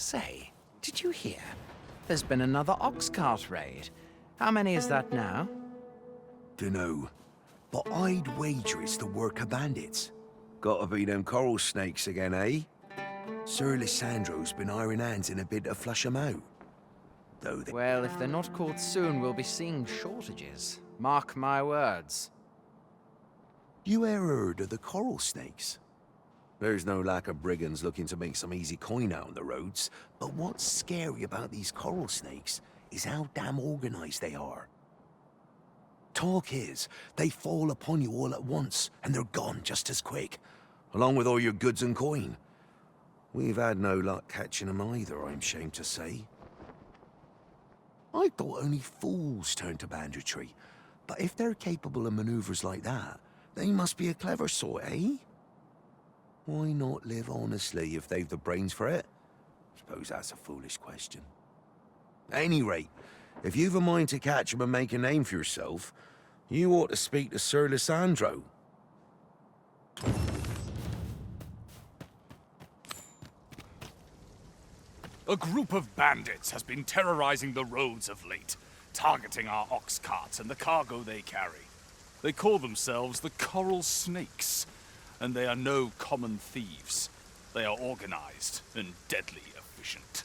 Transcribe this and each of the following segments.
Say, did you hear? There's been another ox cart raid. How many is that now? Dunno, but I'd wager it's the work of bandits. Gotta be them coral snakes again, eh? Sir Lissandro's been iron hands in a bid to flush 'em out. Though they... Well, if they're not caught soon, we'll be seeing shortages. Mark my words. You ever heard of the coral snakes? There's no lack of brigands looking to make some easy coin out on the roads, but what's scary about these coral snakes is how damn organized they are. Talk is, they fall upon you all at once, and they're gone just as quick, along with all your goods and coin. We've had no luck catching them either, I'm ashamed to say. I thought only fools turned to banditry, but if they're capable of maneuvers like that, they must be a clever sort, eh? Why not live honestly if they've the brains for it? Suppose that's a foolish question. At any rate, if you've a mind to catch 'em and make a name for yourself, you ought to speak to Sir Lissandro. A group of bandits has been terrorizing the roads of late, targeting our ox carts and the cargo they carry. They call themselves the Coral Snakes, and they are no common thieves. They are organized and deadly efficient.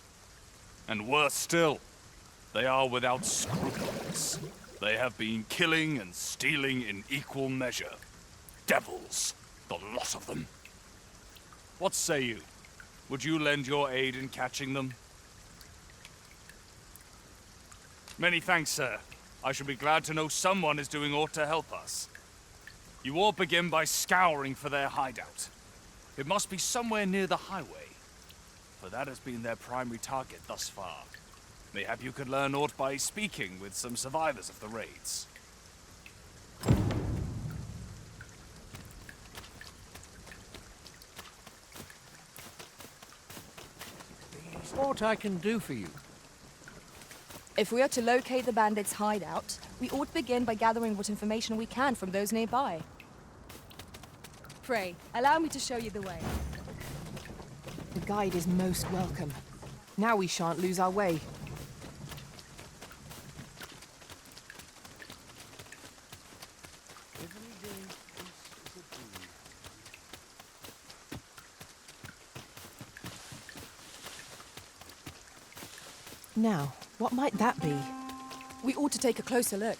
And worse still, they are without scruples. They have been killing and stealing in equal measure. Devils, the lot of them. What say you? Would you lend your aid in catching them? Many thanks, sir. I shall be glad to know someone is doing aught to help us. You all begin by scouring for their hideout. It must be somewhere near the highway, for that has been their primary target thus far. Mayhap you could learn aught by speaking with some survivors of the raids. What I can do for you? If we are to locate the bandits' hideout, we ought to begin by gathering what information we can from those nearby. Pray, allow me to show you the way. The guide is most welcome. Now we shan't lose our way. Now, what might that be? We ought to take a closer look.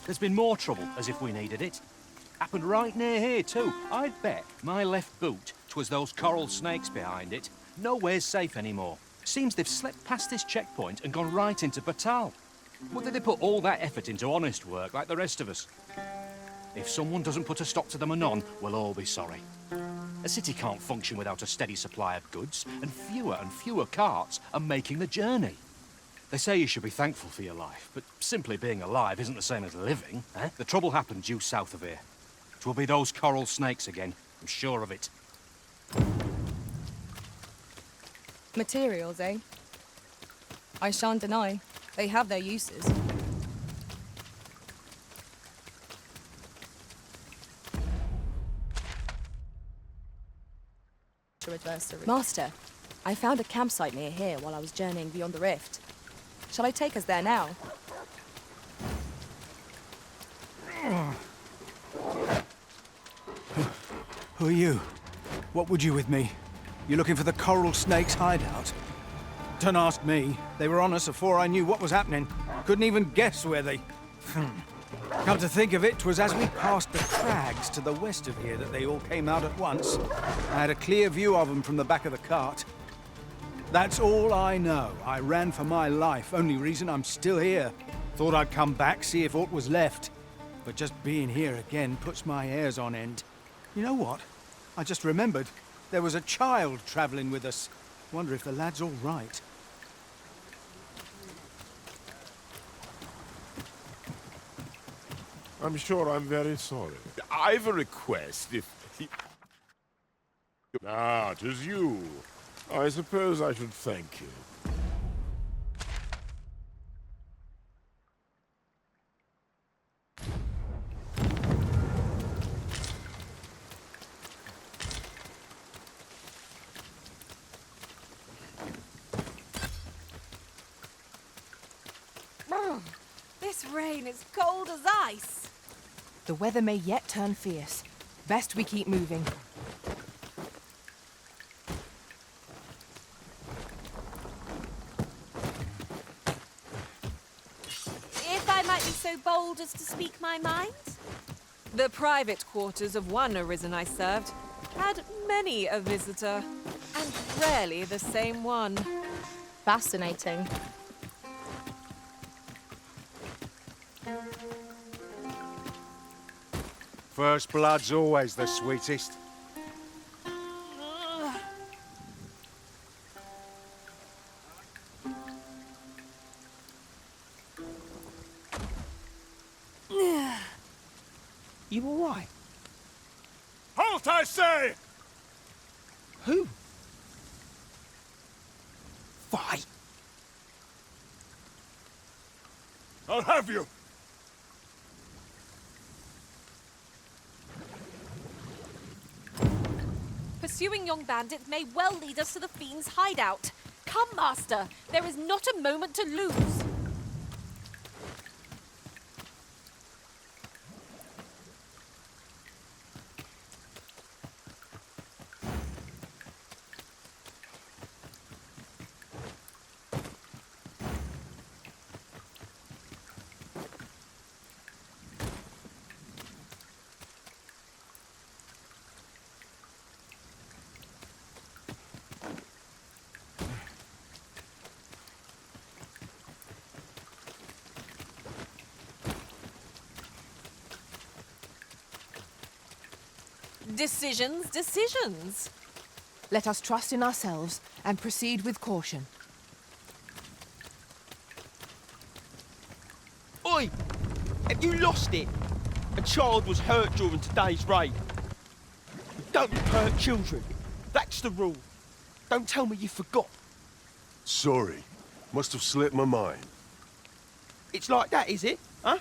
There's been more trouble, as if we needed it. Happened right near here, too. I'd bet my left boot 'twas those coral snakes behind it. Nowhere's safe anymore. Seems they've slipped past this checkpoint and gone right into Batal. But did they put all that effort into honest work like the rest of us? If someone doesn't put a stop to them anon, we'll all be sorry. A city can't function without a steady supply of goods, and fewer carts are making the journey. They say you should be thankful for your life, but simply being alive isn't the same as living, eh? The trouble happened due south of here. 'Twill be those coral snakes again, I'm sure of it. Materials, eh? I shan't deny. They have their uses. Master, I found a campsite near here while I was journeying beyond the rift. Shall I take us there now? Who are you? What would you with me? You looking for the Coral Snake's hideout? Don't ask me. They were on us before I knew what was happening. Couldn't even guess where they... Come to think of it, 'twas as we passed the crags to the west of here that they all came out at once. I had a clear view of them from the back of the cart. That's all I know. I ran for my life. Only reason I'm still here. Thought I'd come back, see if aught was left. But just being here again puts my hairs on end. You know what? I just remembered. There was a child travelling with us. Wonder if the lad's all right. I'm sure I'm very sorry. I've a request if he... Ah, 'tis you. I suppose I should thank you. This rain is cold as ice. The weather may yet turn fierce. Best we keep moving. If I might be so bold as to speak my mind. The private quarters of one arisen I served had many a visitor, and rarely the same one. Fascinating. First blood's always the sweetest. You all right? Halt, I say! Who? Fight! I'll have you! Pursuing young bandits may well lead us to the Fiend's hideout. Come, Master, there is not a moment to lose. Decisions, decisions. Let us trust in ourselves and proceed with caution. Oi! Have you lost it? A child was hurt during today's raid. You don't hurt children. That's the rule. Don't tell me you forgot. Sorry. Must have slipped my mind. It's like that, is it? Huh?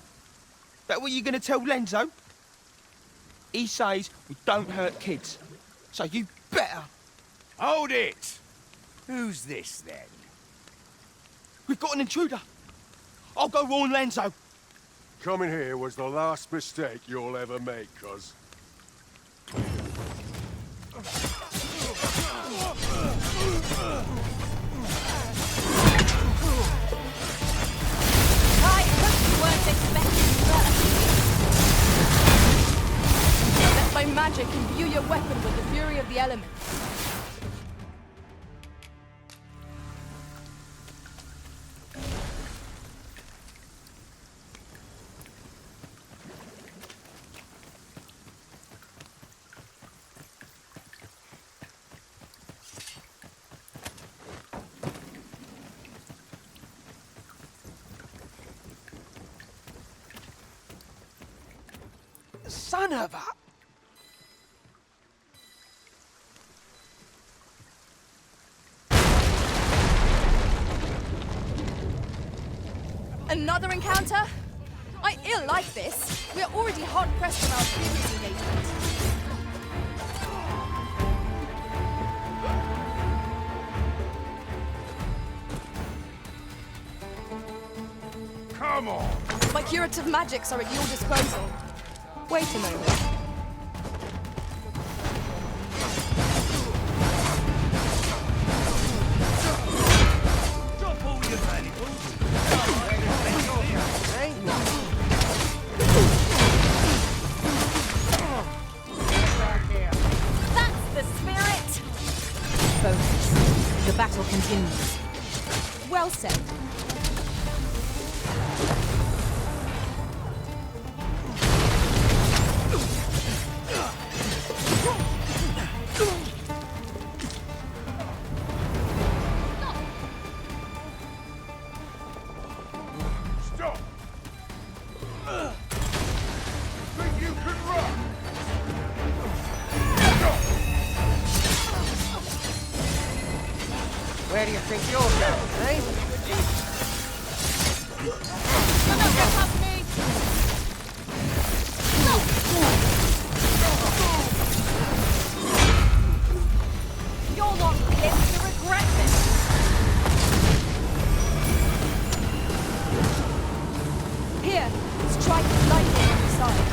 That what you're gonna tell Lenzo? He says we don't hurt kids. So you better. Hold it! Who's this, then? We've got an intruder. I'll go warn Lenzo. Coming here was the last mistake you'll ever make, cuz. I hope you weren't expecting that. Let my magic imbue your weapon with the fury of the elements. Son of a... Another encounter? I ill like this. We are already hard pressed from our previous engagement. Come on! My curative magics are at your disposal. Wait a moment. Drop all your valuables. That's the spirit! Focus. The battle continues. Well said. Stop! Think you can run? Where do you think you're going, eh? You're not living to regret this! Here, strike lightly on the side.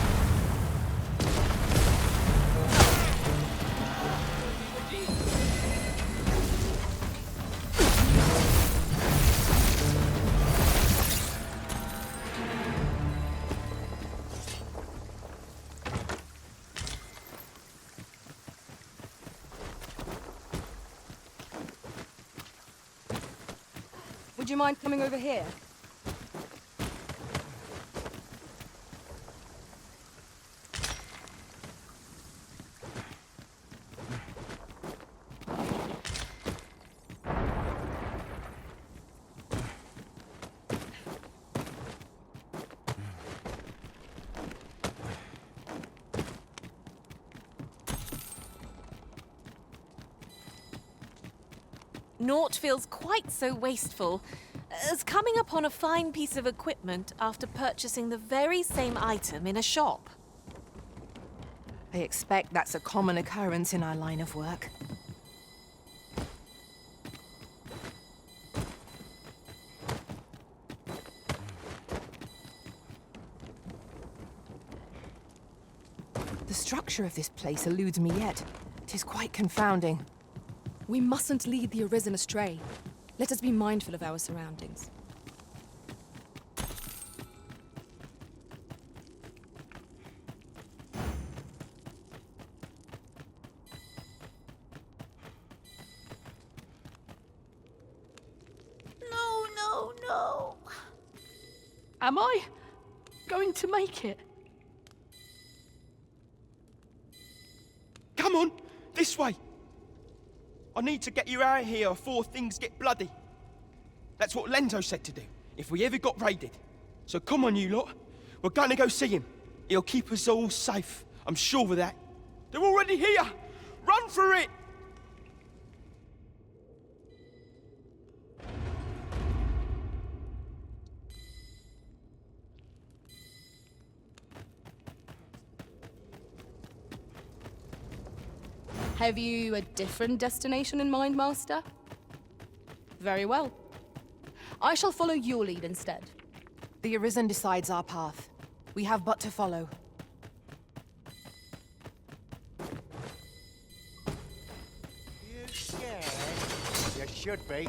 Would you mind coming over here? Naught feels quite so wasteful as coming upon a fine piece of equipment after purchasing the very same item in a shop. I expect that's a common occurrence in our line of work. The structure of this place eludes me yet. It is quite confounding. We mustn't lead the Arisen astray. Let us be mindful of our surroundings. No. Am I going to make it? Come on, this way. I need to get you out of here before things get bloody. That's what Lento said to do, if we ever got raided. So come on, you lot. We're going to go see him. He'll keep us all safe. I'm sure of that. They're already here. Run for it! Have you a different destination in mind, Master? Very well. I shall follow your lead instead. The Arisen decides our path. We have but to follow. You scared? You should be.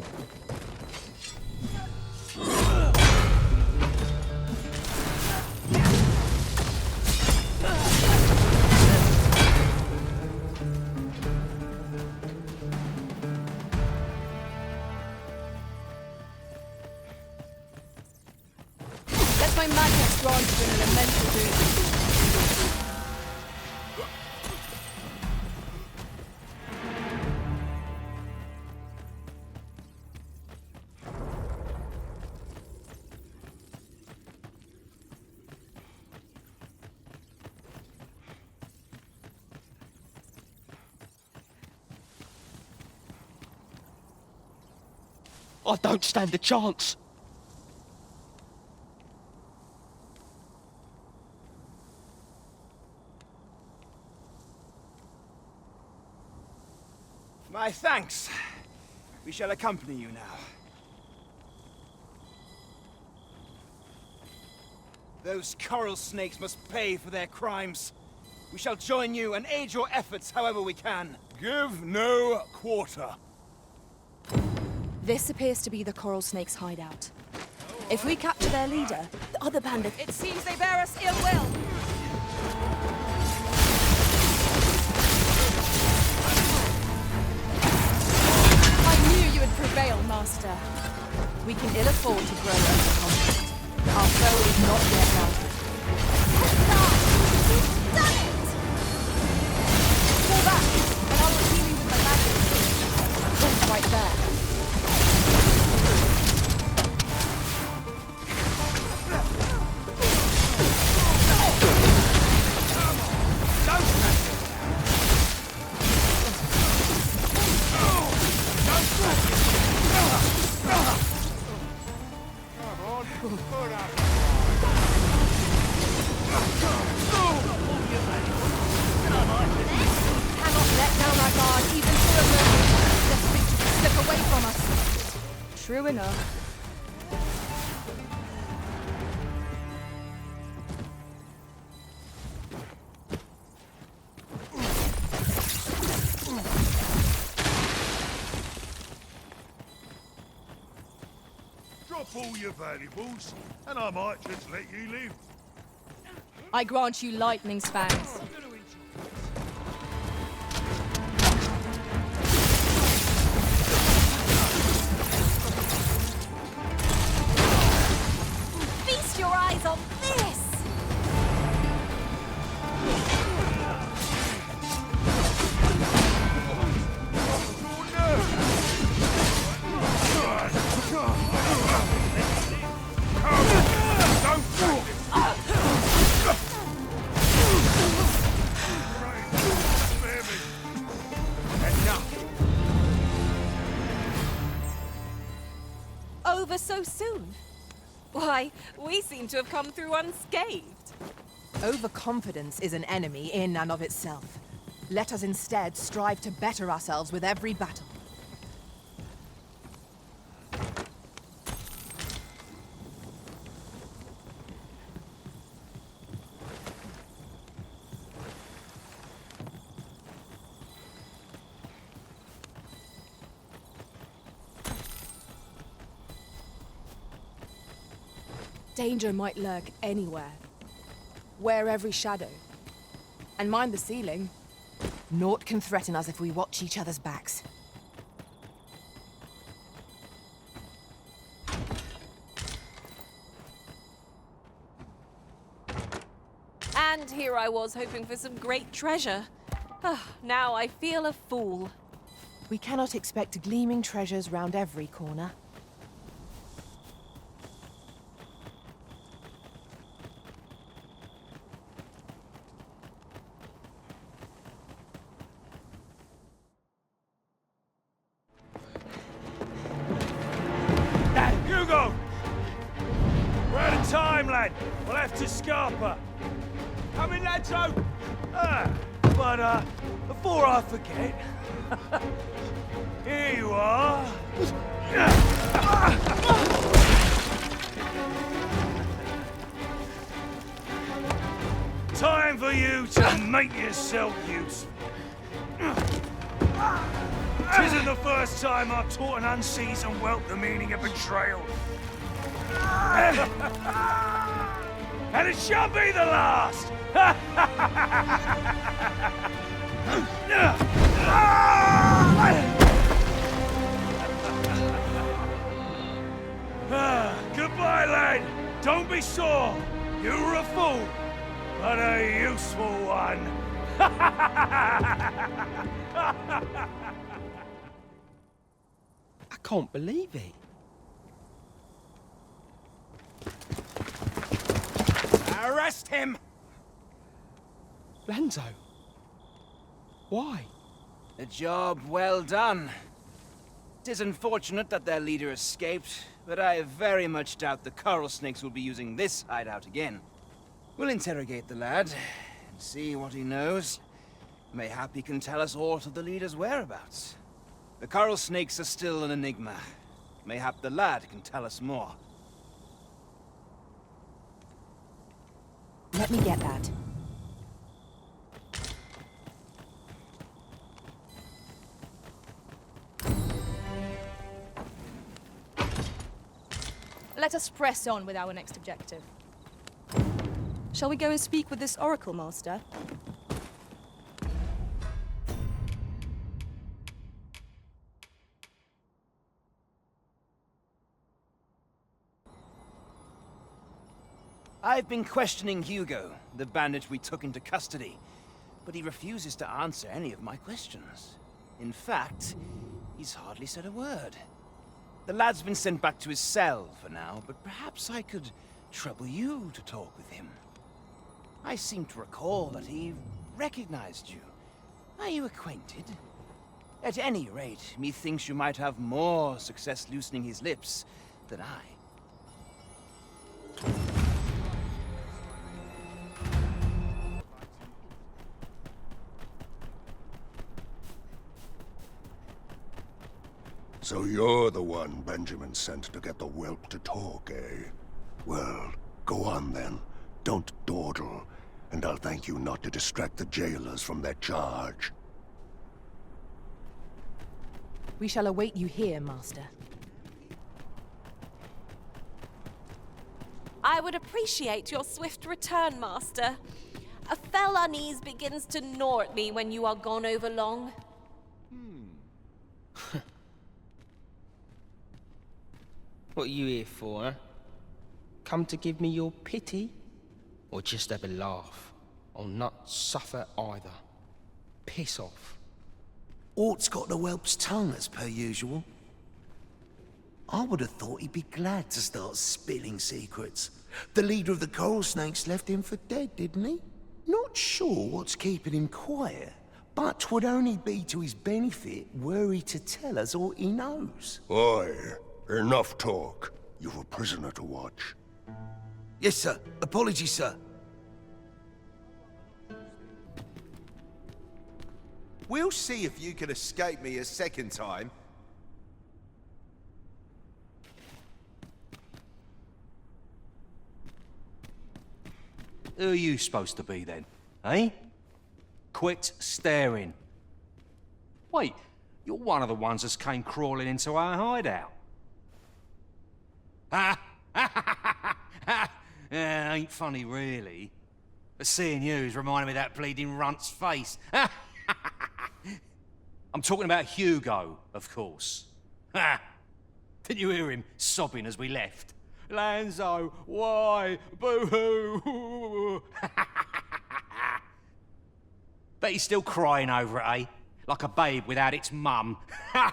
My magnet's granted an elemental boost. I don't stand a chance. My thanks. We shall accompany you now. Those coral snakes must pay for their crimes. We shall join you and aid your efforts however we can. Give no quarter. This appears to be the Coral Snake's hideout. If we capture their leader, the other bandits... It seems they bear us ill will. I knew you would prevail, Master. We can ill afford to grow under conflict. Our foe is not yet routed. You've done it! Fall back, and I will heal you with my magic. Hold right there. True enough. up all your valuables, and I might just let you live. I grant you lightning spans. Feast your eyes on this! Over so soon? Why, we seem to have come through unscathed. Overconfidence is an enemy in and of itself. Let us instead strive to better ourselves with every battle. Danger might lurk anywhere. Wear every shadow. And mind the ceiling. Naught can threaten us if we watch each other's backs. And here I was hoping for some great treasure. Now I feel a fool. We cannot expect gleaming treasures round every corner. Hugo! We're out of time, lad. We'll have to scarper. Come in, Lanzo! But before I forget, here you are. Time for you to make yourself useful. Tisn't the first time I've taught an unseasoned whelp the meaning of betrayal. And it shan't be the last! Goodbye, lad. Don't be sore. You were a fool, but a useful one. I can't believe it. Arrest him! Lanzo. Why? A job well done. 'Tis unfortunate that their leader escaped, but I very much doubt the coral snakes will be using this hideout again. We'll interrogate the lad, and see what he knows. Mayhap he can tell us aught of the leader's whereabouts. The coral snakes are still an enigma. Mayhap the lad can tell us more. Let me get that. Let us press on with our next objective. Shall we go and speak with this Oracle Master? I've been questioning Hugo, the bandit we took into custody, but he refuses to answer any of my questions. In fact, he's hardly said a word. The lad's been sent back to his cell for now, but perhaps I could trouble you to talk with him. I seem to recall that he recognized you. Are you acquainted? At any rate, methinks you might have more success loosening his lips than I. So you're the one Benjamin sent to get the whelp to talk, eh? Well, go on then. Don't dawdle, and I'll thank you not to distract the jailers from their charge. We shall await you here, Master. I would appreciate your swift return, Master. A fell unease begins to gnaw at me when you are gone over long. What are you here for, huh? Come to give me your pity? Or just have a laugh? I'll not suffer either. Piss off. Ort's got the whelp's tongue, as per usual. I would have thought he'd be glad to start spilling secrets. The leader of the coral snakes left him for dead, didn't he? Not sure what's keeping him quiet, but 'twould only be to his benefit were he to tell us all he knows. Oi, enough talk. You've a prisoner to watch. Yes, sir. Apologies, sir. We'll see if you can escape me a second time. Who are you supposed to be then, eh? Quit staring. Wait, you're one of the ones that came crawling into our hideout. Yeah, ain't funny really. But seeing you's reminded me of that bleeding runt's face. I'm talking about Hugo, of course. Didn't you hear him sobbing as we left? Lanzo, why? Boo-hoo! Bet he's still crying over it, eh? Like a babe without its mum. Of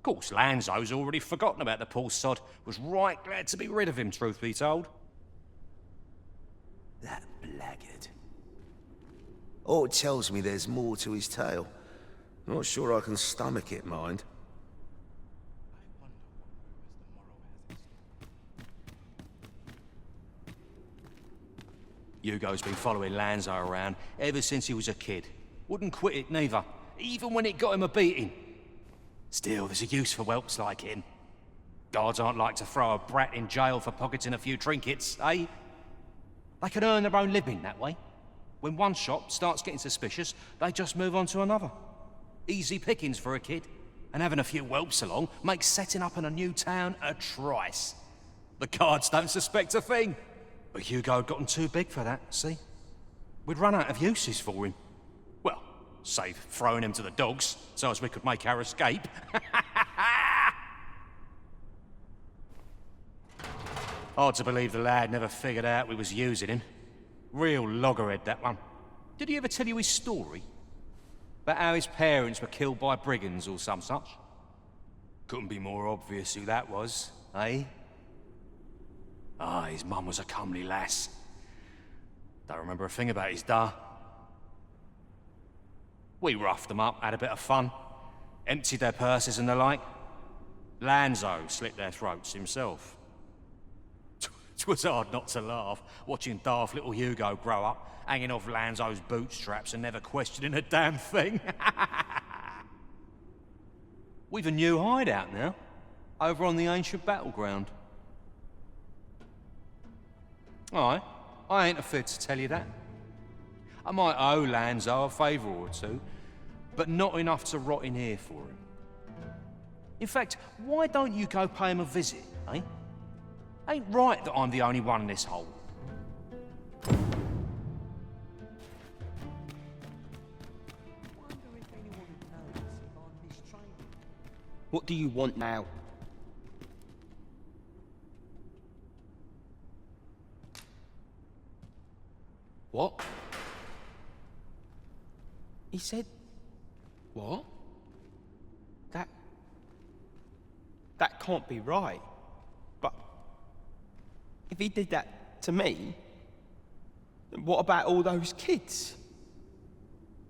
course, Lanzo's already forgotten about the poor sod. Was right glad to be rid of him, truth be told. That blackguard. Ort tells me there's more to his tale. Not sure I can stomach it, mind. Hugo's been following Lanzo around ever since he was a kid. Wouldn't quit it neither, even when it got him a beating. Still, there's a use for whelps like him. Guards aren't like to throw a brat in jail for pocketing a few trinkets, eh? They can earn their own living that way. When one shop starts getting suspicious, they just move on to another. Easy pickings for a kid. And having a few whelps along makes setting up in a new town a trice. The guards don't suspect a thing. But Hugo had gotten too big for that, see? We'd run out of uses for him. Well, save throwing him to the dogs, so as we could make our escape. Hard to believe the lad never figured out we was using him. Real loggerhead, that one. Did he ever tell you his story? About how his parents were killed by brigands or some such? Couldn't be more obvious who that was, eh? Ah, his mum was a comely lass. Don't remember a thing about his da. We roughed them up, had a bit of fun. Emptied their purses and the like. Lanzo slit their throats himself. 'Twas hard not to laugh, watching daft little Hugo grow up, hanging off Lanzo's bootstraps and never questioning a damn thing. We've a new hideout now, over on the ancient battleground. Aye, I ain't afraid to tell you that. I might owe Lanzo a favour or two, but not enough to rot in here for him. In fact, why don't you go pay him a visit, eh? Ain't right that I'm the only one in this hole. What do you want now? What? He said... What? That can't be right. But... if he did that to me... then what about all those kids?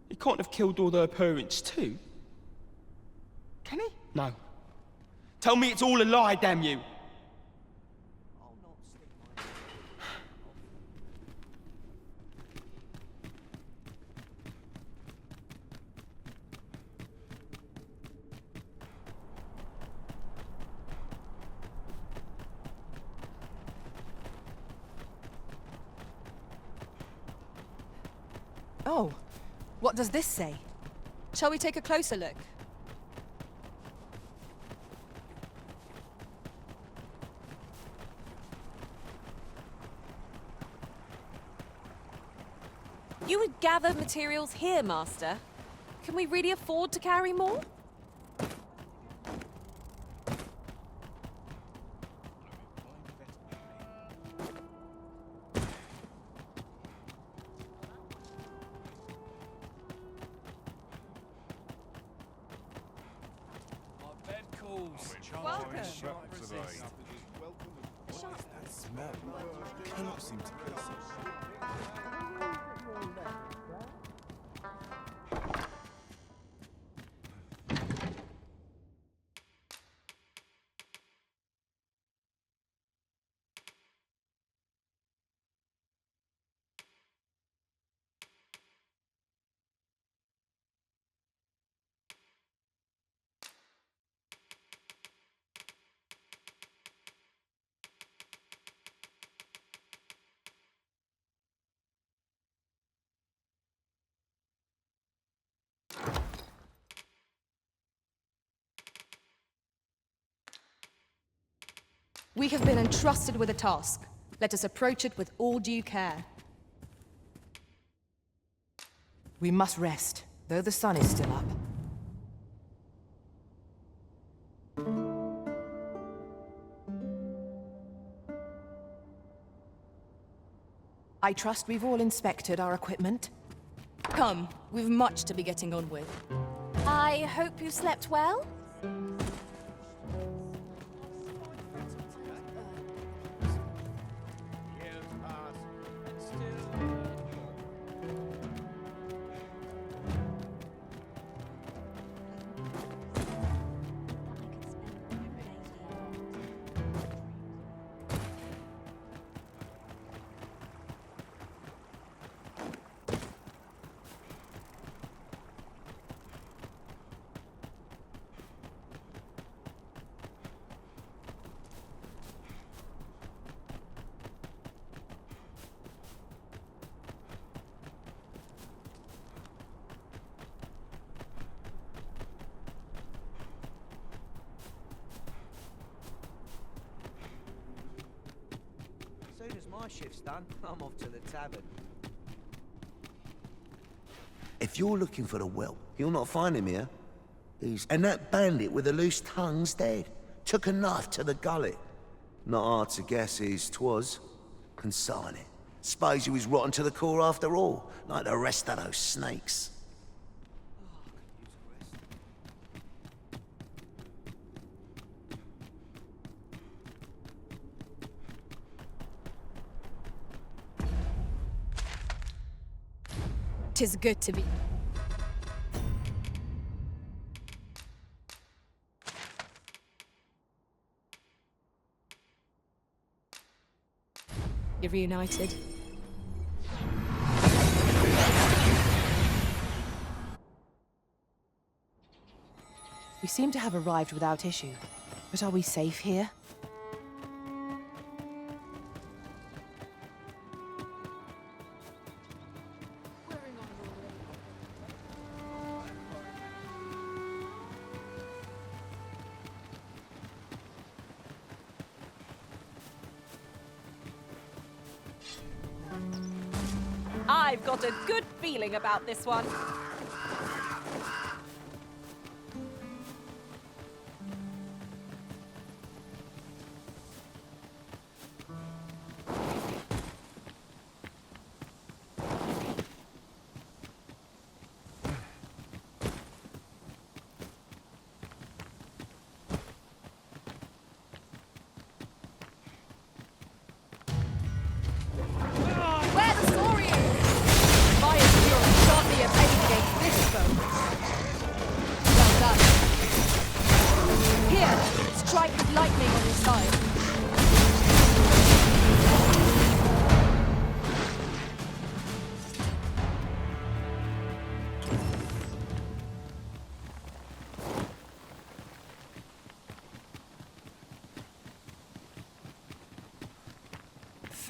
He can't have killed all their parents too. Can he? No. Tell me it's all a lie, damn you! Oh, what does this say? Shall we take a closer look? You would gather materials here, Master. Can we really afford to carry more? Welcome. Cannot seem to kill We have been entrusted with a task. Let us approach it with all due care. We must rest, though the sun is still up. I trust we've all inspected our equipment. Come, we've much to be getting on with. I hope you slept well? As soon as my shift's done, I'm off to the tavern. If you're looking for the whelp, you'll not find him here. And that bandit with the loose tongue's dead. Took a knife to the gullet. Not hard to guess whose 'twas. Consign it. Suppose he was rotten to the core after all, like the rest of those snakes. 'Tis good to be... You're reunited. We seem to have arrived without issue. But are we safe here? I've got a good feeling about this one.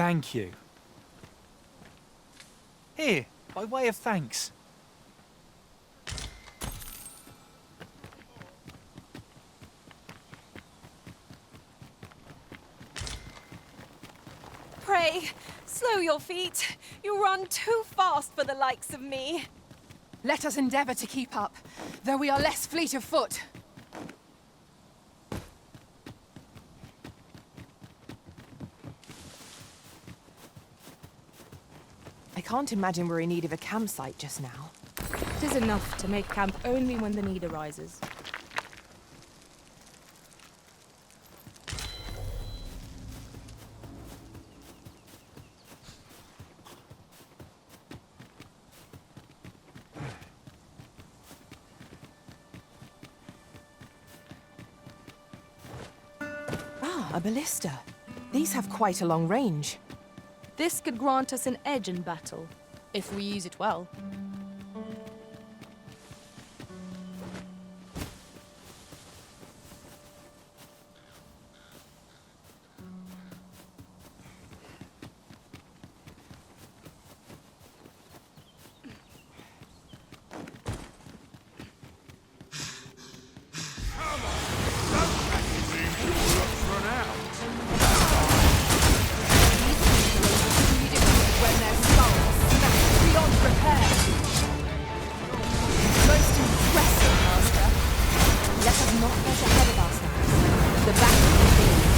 Thank you. Here, by way of thanks. Pray, way! Slow your feet. You run too fast for the likes of me. Let us endeavor to keep up, though we are less fleet of foot. I can't imagine we're in need of a campsite just now. It is enough to make camp only when the need arises. Ah, a ballista. These have quite a long range. This could grant us an edge in battle, if we use it well. When their skulls smash beyond repair. Most impressive, Master. Let us not get ahead of ourselves. The battle begins.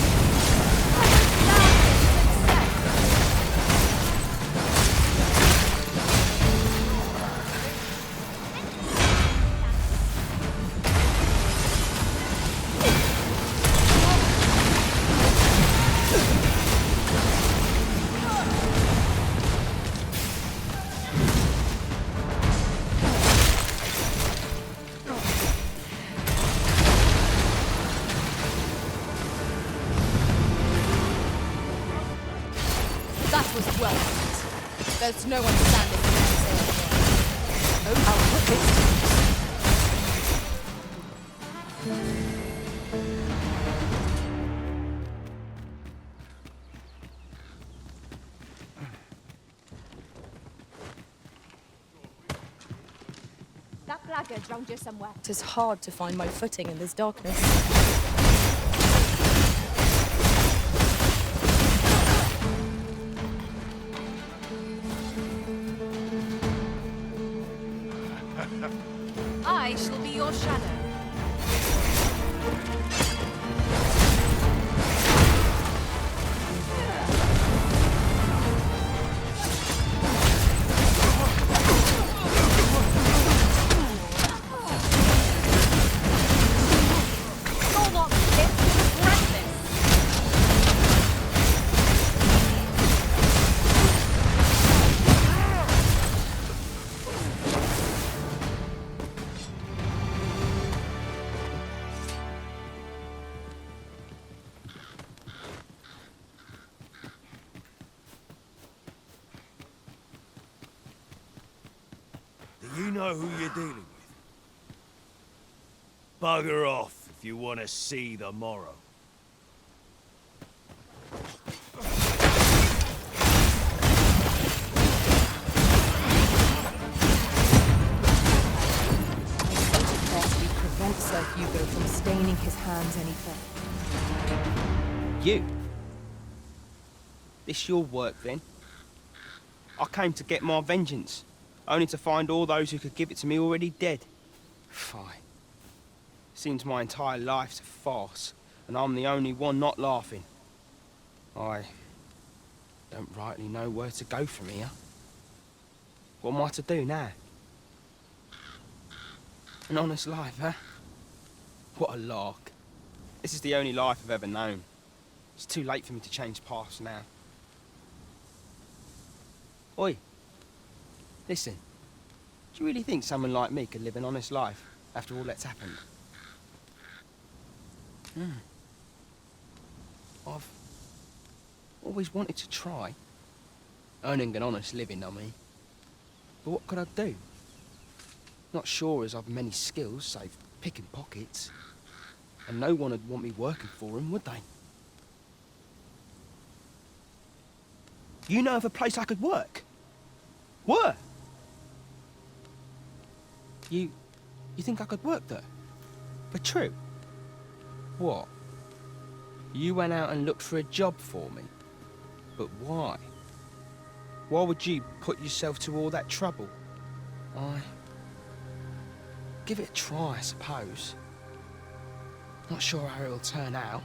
That was well done. There's no understanding what you're saying here. Oh, I'll put this to use. That blackguard drowned you somewhere. It is hard to find my footing in this darkness. I shall be your shadow. You're not fit to regret this. Do you know who you're dealing with? Bugger off if you want to see the morrow. Carefully prevent Sir Hugo from staining his hands any further. You? This your work, then? I came to get my vengeance, only to find all those who could give it to me already dead. Fine. Seems my entire life's a farce, and I'm the only one not laughing. I don't rightly know where to go from here. What am I to do now? An honest life, huh? What a lark. This is the only life I've ever known. It's too late for me to change paths now. Oi. Listen. Do you really think someone like me could live an honest life after all that's happened? I've always wanted to try. Earning an honest living, I mean. But what could I do? Not sure as I've many skills, save picking pockets. And no one would want me working for them, would they? You know of a place I could work? Work? You think I could work there? But true? What? You went out and looked for a job for me? But why? Why would you put yourself to all that trouble? Give it a try, I suppose. Not sure how it'll turn out,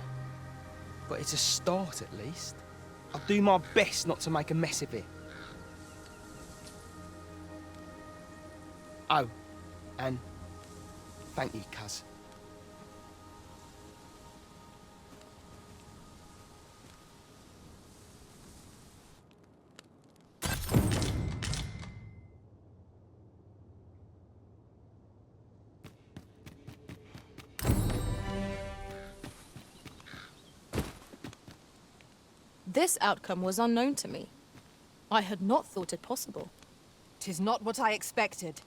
but it's a start at least. I'll do my best not to make a mess of it. Oh, and thank you, cuz. This outcome was unknown to me. I had not thought it possible. 'Tis not what I expected.